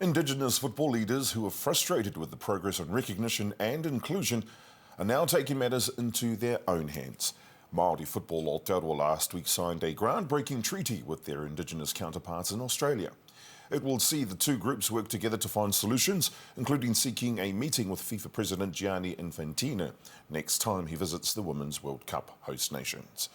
Indigenous football leaders who are frustrated with the progress on recognition and inclusion are now taking matters into their own hands. Māori Football Aotearoa last week signed a groundbreaking treaty with their Indigenous counterparts in Australia. It will see the two groups work together to find solutions, including seeking a meeting with FIFA President Gianni Infantino next time he visits the Women's World Cup host nations.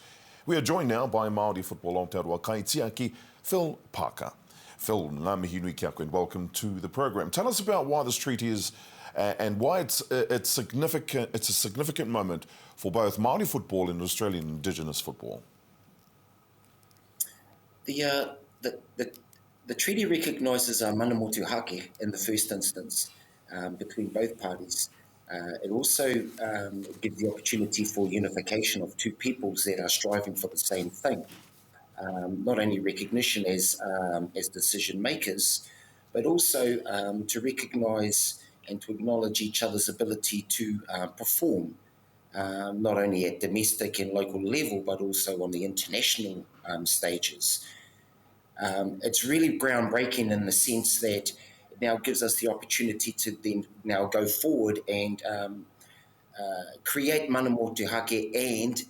We are joined now by Māori Football Aotearoa kaitiaki Phil Parker. Phil, ngā mihi nui kia koe and welcome to the program. Tell us about why this treaty is and why it's significant. It's a significant moment for both Māori football and Australian Indigenous football. The treaty recognises mana motu hake in the first instance between both parties. It also gives the opportunity for unification of two peoples that are striving for the same thing. Not only recognition as decision makers, but also to recognise and to acknowledge each other's ability to perform, not only at domestic and local level, but also on the international stages. It's really groundbreaking in the sense that it now gives us the opportunity to then now go forward and create mana motu hake and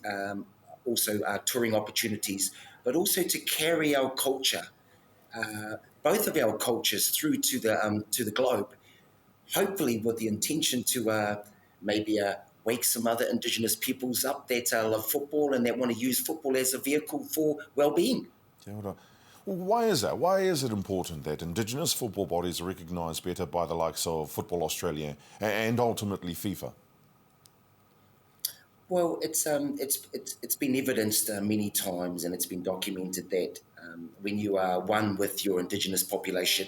also touring opportunities, but also to carry our culture, both of our cultures, through to the globe, hopefully with the intention to maybe wake some other Indigenous peoples up that love football and that want to use football as a vehicle for well-being. Kia ora. Well, why is that? Why is it important that Indigenous football bodies are recognised better by the likes of Football Australia and ultimately FIFA? Well, it's been evidenced many times, and it's been documented that when you are one with your Indigenous population,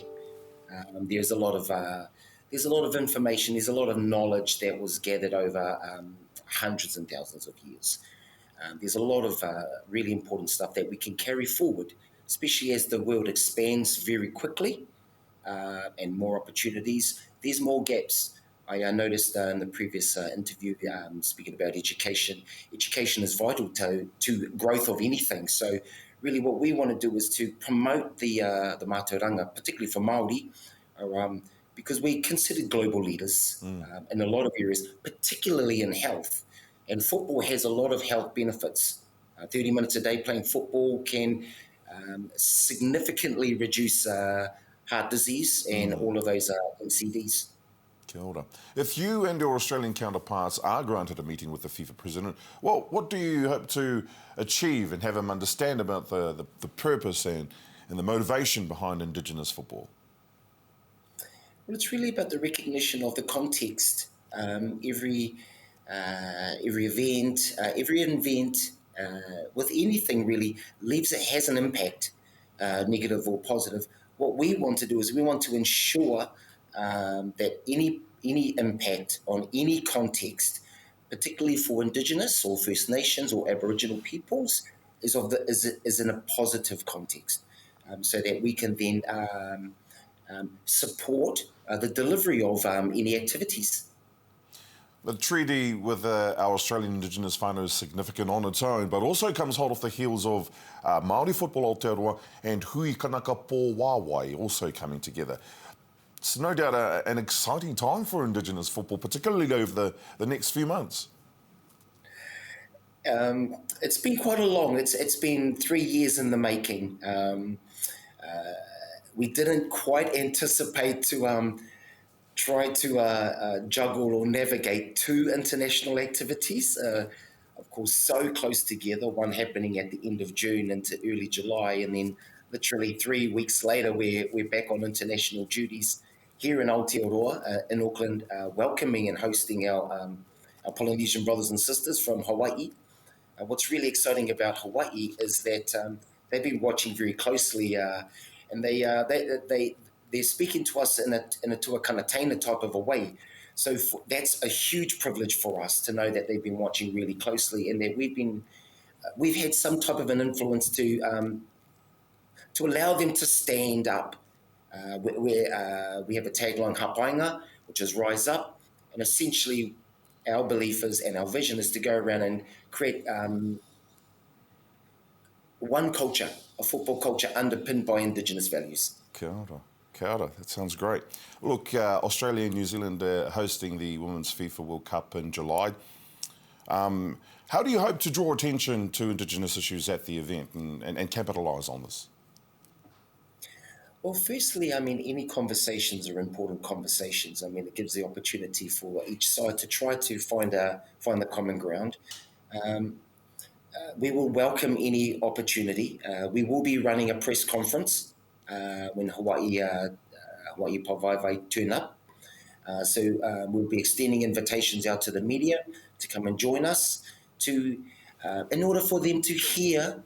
there's a lot of information, there's a lot of knowledge that was gathered over hundreds and thousands of years. There's a lot of really important stuff that we can carry forward, especially as the world expands very quickly and more opportunities. There's more gaps. I noticed in the previous interview, speaking about education is vital to growth of anything. So really what we want to do is to promote the mātauranga, particularly for Māori, because we're considered global leaders in a lot of areas, particularly in health. And football has a lot of health benefits. 30 minutes a day playing football can significantly reduce heart disease and all of those NCDs. Kia ora. If you and your Australian counterparts are granted a meeting with the FIFA president, well, what do you hope to achieve and have him understand about the purpose and the motivation behind Indigenous football? Well, it's really about the recognition of the context. Every event with anything really has an impact, negative or positive. What we want to do is we want to ensure that any impact on any context, particularly for Indigenous or First Nations or Aboriginal peoples, is in a positive context, so that we can then support the delivery of any activities. The treaty with our Australian Indigenous whānau is significant on its own, but also comes hot off the heels of Māori Football Aotearoa and Hui Kanaka Pō Wāwai also coming together. It's no doubt an exciting time for Indigenous football, particularly over the next few months. It's been quite it's been 3 years in the making. We didn't quite anticipate to try to juggle or navigate two international activities, of course, so close together, one happening at the end of June into early July, and then literally 3 weeks later, we're back on international duties here in Aotearoa, in Auckland, welcoming and hosting our Polynesian brothers and sisters from Hawaii. What's really exciting about Hawaii is that they've been watching very closely, and they're speaking to us in a tuakana type of a way. So that's a huge privilege for us to know that they've been watching really closely, and that we've had some type of an influence to allow them to stand up. We have a tagline, Hapainga, which is Rise Up, and essentially our belief is, and our vision is, to go around and create one culture, a football culture underpinned by Indigenous values. Kia ora. Kia ora, that sounds great. Look, Australia and New Zealand are hosting the Women's FIFA World Cup in July. How do you hope to draw attention to Indigenous issues at the event and capitalise on this? Well, firstly, I mean, any conversations are important conversations. I mean, it gives the opportunity for each side to try to find the common ground. We will welcome any opportunity. We will be running a press conference when Hawaii Pawaiwai turn up. We'll be extending invitations out to the media to come and join us in order for them to hear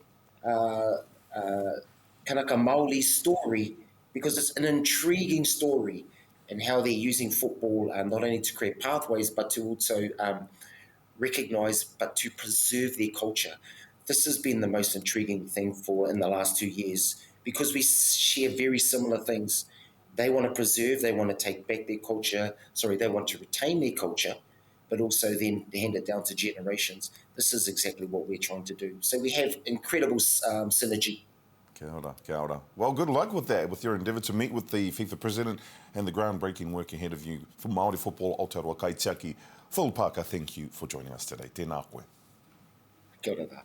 Kanaka Māori's story, because it's an intriguing story and how they're using football not only to create pathways but to also recognise but to preserve their culture. This has been the most intriguing thing in the last 2 years, because we share very similar things. They want to preserve, they want to take back their culture, they want to retain their culture, but also then hand it down to generations. This is exactly what we're trying to do. So we have incredible synergy. Kia ora, kia ora. Well, good luck with that, with your endeavour to meet with the FIFA president and the groundbreaking work ahead of you for Māori Football Aotearoa. Kaitiaki, Phil Parker, thank you for joining us today. Tēnā koe. Kia ora.